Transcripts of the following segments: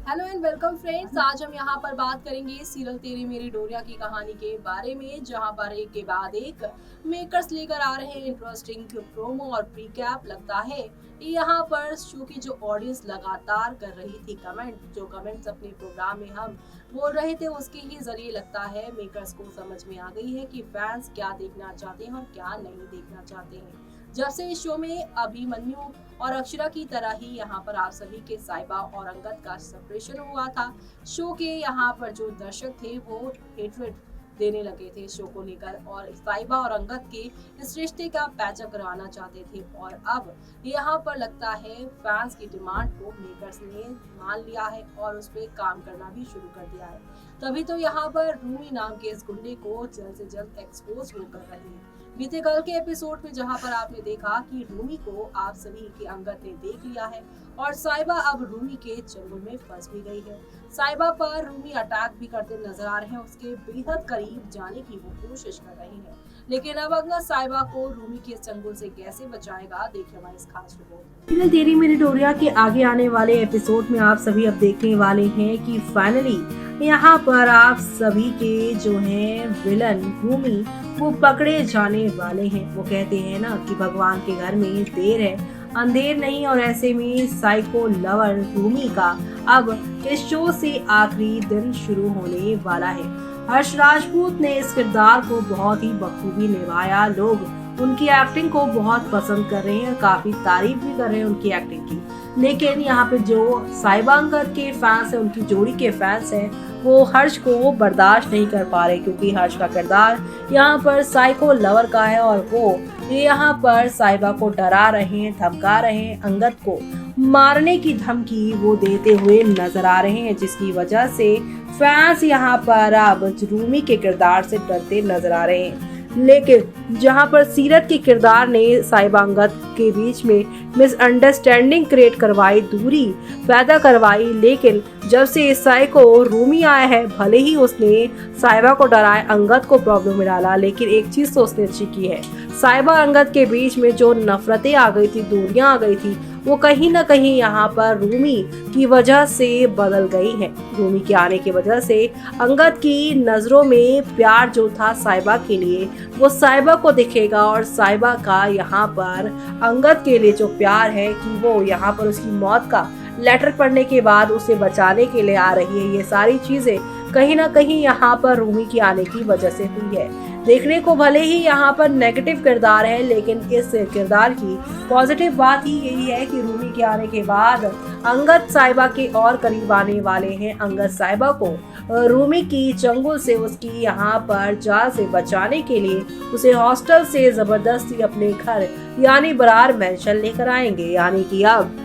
Hello and welcome friends. आज हम यहाँ पर बात करेंगे सीरियल तेरी मेरी डोरिया की कहानी के बारे में, जहाँ पर एक के बाद एक मेकर्स लेकर आ रहे हैं इंटरेस्टिंग प्रोमो और प्रीकैप। लगता है यहाँ पर शो की जो ऑडियंस लगातार कर रही थी कमेंट्स अपने प्रोग्राम में हम बोल रहे थे, उसके ही जरिए लगता है मेकर्स को समझ में आ गई है कि फैंस क्या देखना चाहते हैं और क्या नहीं देखना चाहते हैं। जब से इस शो में अभिमन्यु और अक्षरा की तरह ही यहाँ पर आप सभी के साइबा और अंगद का सेपरेशन हुआ था, शो के यहाँ पर जो दर्शक थे वो हेटरेट देने लगे थे शो को लेकर और साइबा और अंगद के इस रिश्ते का पैचअप करवाना चाहते थे। और अब यहाँ पर लगता है फैंस की डिमांड को मेकर्स ने मान लिया है और उस पर काम करना भी शुरू कर दिया है। तभी तो यहाँ पर रूमी नाम के इस गुंडे को जल्द से जल्द एक्सपोज वो कर रहे हैं। बीते कल के एपिसोड में जहां पर आपने देखा कि रूमी को आप सभी के अंगद ने देख लिया है और साइबा अब रूमी के चंगुल में फंस भी गई है। साइबा पर रूमी अटैक भी करते नजर आ रहे हैं, उसके बेहद करीब जाने की वो कोशिश कर रही है। लेकिन अब अंगद साइबा को रूमी के चंगुल से कैसे बचाएगा, देखिए हमारी इस खास रिपोर्ट। सीरियल तेरी मेरी डोरिया के आगे आने वाले एपिसोड में आप सभी अब देखने वाले हैं कि फाइनली यहाँ पर आप सभी के जो हैं विलन रूमी वो पकड़े जाने वाले हैं। वो कहते हैं ना कि भगवान के घर में देर है अंधेर नहीं, और ऐसे में साइको लवर रूमी का अब इस शो से आखिरी दिन शुरू होने वाला है। हर्ष राजपूत ने इस किरदार को बहुत ही बखूबी निभाया। लोग उनकी एक्टिंग को बहुत पसंद कर रहे हैं, काफी तारीफ भी कर रहे हैं उनकी एक्टिंग की। लेकिन यहाँ पे जो साइबा अंगद के फैंस हैं, उनकी जोड़ी के फैंस हैं, वो हर्ष को बर्दाश्त नहीं कर पा रहे, क्योंकि हर्ष का किरदार यहाँ पर साइको लवर का है और वो यहाँ पर साइबा को डरा रहे हैं, धमका रहे हैं, अंगद को मारने की धमकी वो देते हुए नजर आ रहे हैं, जिसकी वजह से फैंस यहाँ पर अब रूमी के किरदार से डरते नजर आ रहे हैं। लेकिन जहां पर सीरत के किरदार ने साइबा अंगद के बीच में मिसअंडरस्टैंडिंग क्रिएट करवाई, दूरी पैदा करवाई, लेकिन जब से साइको रूमी आया है, भले ही उसने साइबा को डराया, अंगद को प्रॉब्लम में डाला, लेकिन एक चीज तो उसने अच्छी की है, साइबा अंगद के बीच में जो नफरतें आ गई थी, दूरियां आ गई थी, वो कहीं ना कहीं यहाँ पर रूमी की वजह से बदल गई है। रूमी के आने की वजह से अंगद की नजरों में प्यार जो था साइबा के लिए, वो साइबा को दिखेगा, और साइबा का यहाँ पर अंगद के लिए जो प्यार है कि वो यहाँ पर उसकी मौत का लेटर पढ़ने के बाद उसे बचाने के लिए आ रही है। ये सारी चीजें कहीं ना कहीं यहाँ पर रूमी के आने की वजह से हुई है। देखने को भले ही यहाँ पर नेगेटिव किरदार है, लेकिन इस किरदार की पॉजिटिव बात ही यही है कि रूमी के आने के बाद अंगद साइबा के और करीब आने वाले हैं। अंगद साइबा को रूमी की चंगुल से, उसकी यहाँ पर जाल से बचाने के लिए उसे हॉस्टल से जबरदस्ती अपने घर यानी बरार मेंशन लेकर आएंगे। यानी कि अब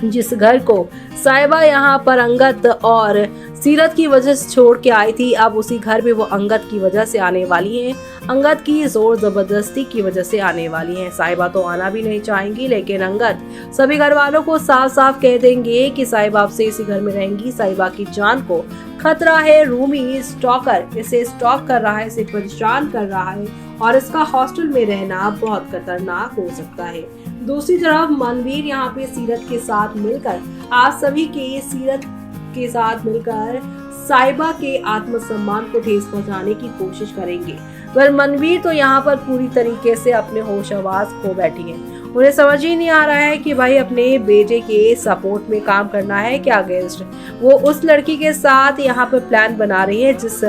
जिस घर को साइबा यहाँ पर अंगद और सीरत की वजह से छोड़ के आई थी, अब उसी घर में वो अंगद की वजह से आने वाली हैं। अंगद की जोर जबरदस्ती की वजह से आने वाली हैं। साइबा तो आना भी नहीं चाहेंगी, लेकिन अंगद सभी घर वालों को साफ साफ कह देंगे कि साइबा आपसे इसी घर में रहेंगी। साइबा की जान को खतरा है, रूमी स्टॉकर इसे स्टॉक कर रहा है, इसे परेशान कर रहा है, और इसका हॉस्टल में रहना बहुत खतरनाक हो सकता है। दूसरी तरफ मनवीर यहाँ पे सीरत के साथ मिलकर आप सभी के साथ मिलकर साइबा के आत्मसम्मान को ठेस पहुंचाने की कोशिश करेंगे। पर मनवीर तो यहाँ पर पूरी तरीके से अपने होश आवाज खो बैठी है। उन्हें समझ ही नहीं आ रहा है कि भाई अपने बेटे के सपोर्ट में काम करना है क्या अगेंस्ट। वो उस लड़की के साथ यहाँ पर प्लान बना रही है, जिस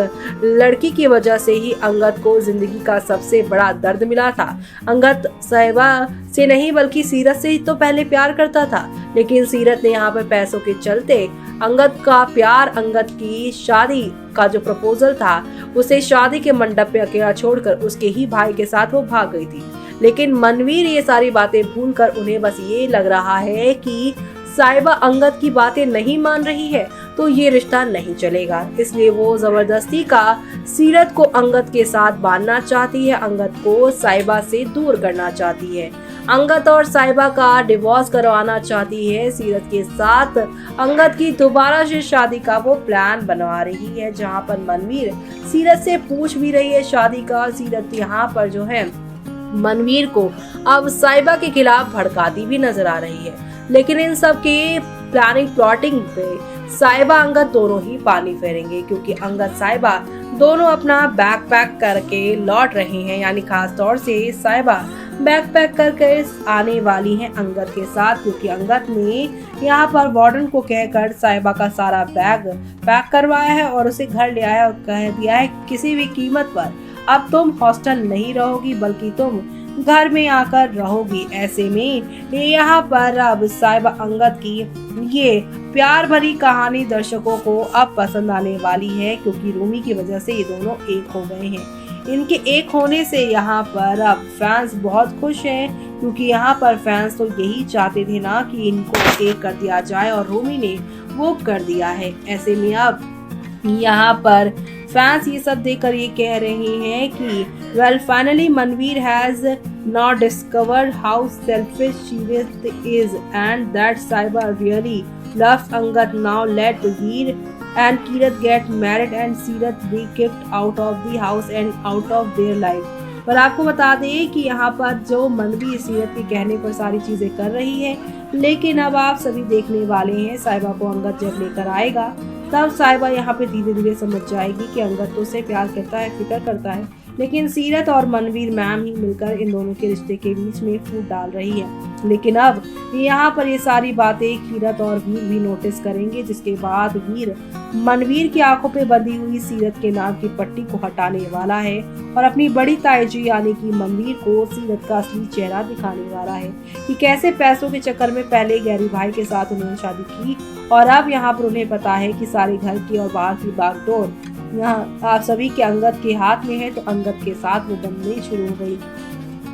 लड़की की वजह से ही अंगद को जिंदगी का सबसे बड़ा दर्द मिला था। अंगद साइबा से नहीं बल्कि सीरत से ही तो पहले प्यार करता था, लेकिन सीरत ने यहाँ पर पैसों के चलते अंगद का प्यार, अंगद की शादी का जो प्रपोजल था, उसे शादी के मंडप पे अकेला छोड़कर उसके ही भाई के साथ वो भाग गई थी। लेकिन मनवीर ये सारी बातें भूलकर उन्हें बस ये लग रहा है कि साइबा अंगद की बातें नहीं मान रही है तो ये रिश्ता नहीं चलेगा, इसलिए वो जबरदस्ती का सीरत को अंगद के साथ बांधना चाहती है, अंगद को साइबा से दूर करना चाहती है, अंगद और साइबा का डिवोर्स करवाना चाहती है। सीरत के साथ अंगद की दोबारा से शादी का वो प्लान बनवा रही है, जहाँ पर मनवीर सीरत से पूछ भी रही है शादी का। सीरत यहाँ पर जो है मनवीर को अब साइबा के खिलाफ भड़काती भी नजर आ रही है। लेकिन इन सब के प्लानिंग प्लॉटिंग पे साहिबा अंगद दोनों ही पानी फेरेंगे, क्योंकि अंगद साहिबा दोनों अपना बैग पैक करके लौट रहे हैं। यानी खास तौर से साहिबा बैग पैक करके आने वाली हैं अंगद के साथ, क्योंकि अंगद ने यहाँ पर वार्डन को कहकर साहिबा का सारा बैग पैक करवाया है और उसे घर ले आया और कह दिया है किसी भी कीमत पर अब तुम हॉस्टल नहीं रहोगी बल्कि तुम घर में आकर रहोगी। ऐसे में यहाँ पर अब साहिबा अंगद की ये प्यार भरी कहानी दर्शकों को अब पसंद आने वाली है, क्योंकि रूमी की वजह से ये दोनों एक हो गए हैं। इनके एक होने से यहाँ पर अब फैंस बहुत खुश हैं, क्योंकि यहाँ पर फैंस तो यही चाहते थे ना कि इनको एक कर दिया जाए और रूमी ने वो कर दिया है। ऐसे में अब यहाँ पर फैंस ये सब देखकर ये कह रहे हैं कि well finally Manveer has now discovered how selfish Sirat is and that Sahiba really loves Angad. Now let Veer and Kirat get married and Sirat be kicked out of the house and out of their life. पर आपको बता दें कि यहाँ पर जो मनवीर सीरत के कहने पर सारी चीजें कर रही है, लेकिन अब आप सभी देखने वाले हैं साहिबा को अंगद जब लेकर आएगा तब साहिबा यहाँ पे धीरे धीरे समझ जाएगी कि अंगद तो उसे प्यार करता है, फिक्र करता है, लेकिन सीरत और मनवीर मैम ही मिलकर इन दोनों के रिश्ते के बीच में फूट डाल रही है। लेकिन अब यहाँ पर ये सारी बातें किरत और वीर भी नोटिस करेंगे, जिसके बाद वीर मनवीर की आंखों पे बंधी हुई सीरत के नाम की पट्टी को हटाने वाला है और अपनी बड़ी ताईजी यानी कि मनवीर को सीरत का असली चेहरा दिखाने वाला है कि कैसे पैसों के चक्कर में पहले गैरी भाई के साथ उन्होंने शादी की और अब यहाँ पर उन्हें पता है कि सारे घर की और बाहर की बागडोर यहाँ आप सभी के अंगद के हाथ में है, तो अंगद के साथ वो बनने शुरू हो गई।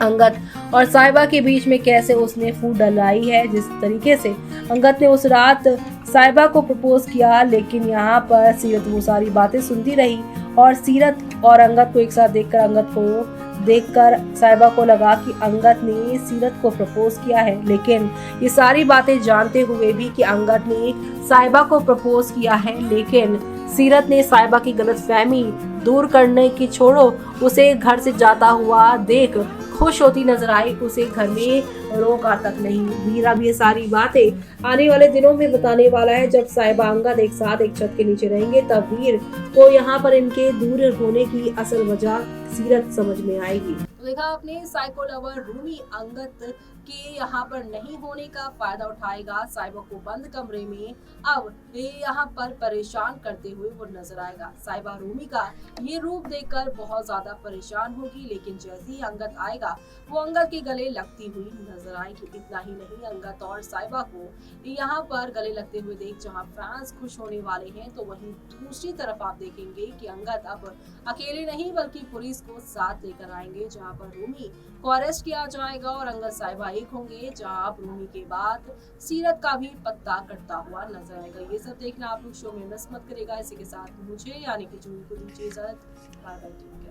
अंगद और साहिबा के बीच में कैसे उसने फूट डलाई है, जिस तरीके से अंगद ने उस रात साहिबा को प्रपोज किया, लेकिन यहाँ पर सीरत वो सारी बातें सुनती रही और सीरत और अंगद को एक साथ देखकर साहिबा को लगा कि अंगद ने सीरत को प्रपोज किया है। लेकिन ये सारी बातें जानते हुए भी कि अंगद ने साहिबा को प्रपोज किया है, लेकिन सीरत ने साहिबा की गलतफहमी दूर करने की छोड़ो उसे घर से जाता हुआ देख खुश होती नजर आई, उसे घर में रोका तक नहीं। वीरा भी ये सारी बातें आने वाले दिनों में बताने वाला है। जब साहिबा अंगद एक साथ एक छत के नीचे रहेंगे तब वीर को यहाँ पर इनके दूर होने की असल वजह सीरत समझ में आएगी। देखा आपने साइको लवर रूमी अंगद के यहाँ पर नहीं होने का फायदा उठाएगा, साहिबा को बंद कमरे में अब ये यहाँ पर परेशान करते हुए वो नजर आएगा। साहिबा रूमी का ये रूप देखकर बहुत ज्यादा परेशान होगी, लेकिन जैसे ही अंगद आएगा वो अंगद के गले लगती हुई नजर आएगी। इतना ही नहीं, अंगद और साहिबा को यहाँ पर गले लगते हुए देख जहाँ फैंस खुश होने वाले हैं, तो वहीं दूसरी तरफ आप देखेंगे कि अंगद अब अकेले नहीं बल्कि पुलिस को साथ लेकर आएंगे, जहाँ पर रूमी को अरेस्ट किया जाएगा और अंगद साहिबा एक होंगे, जहाँ आप रूमी के बाद सीरत का भी पत्ता कटता हुआ नजर आएगा। ये सब देखना आप लोग शो में मिस मत करेगा। इसी के साथ मुझे यानी कि जूही को दीजिए इजाजत। Bye bye.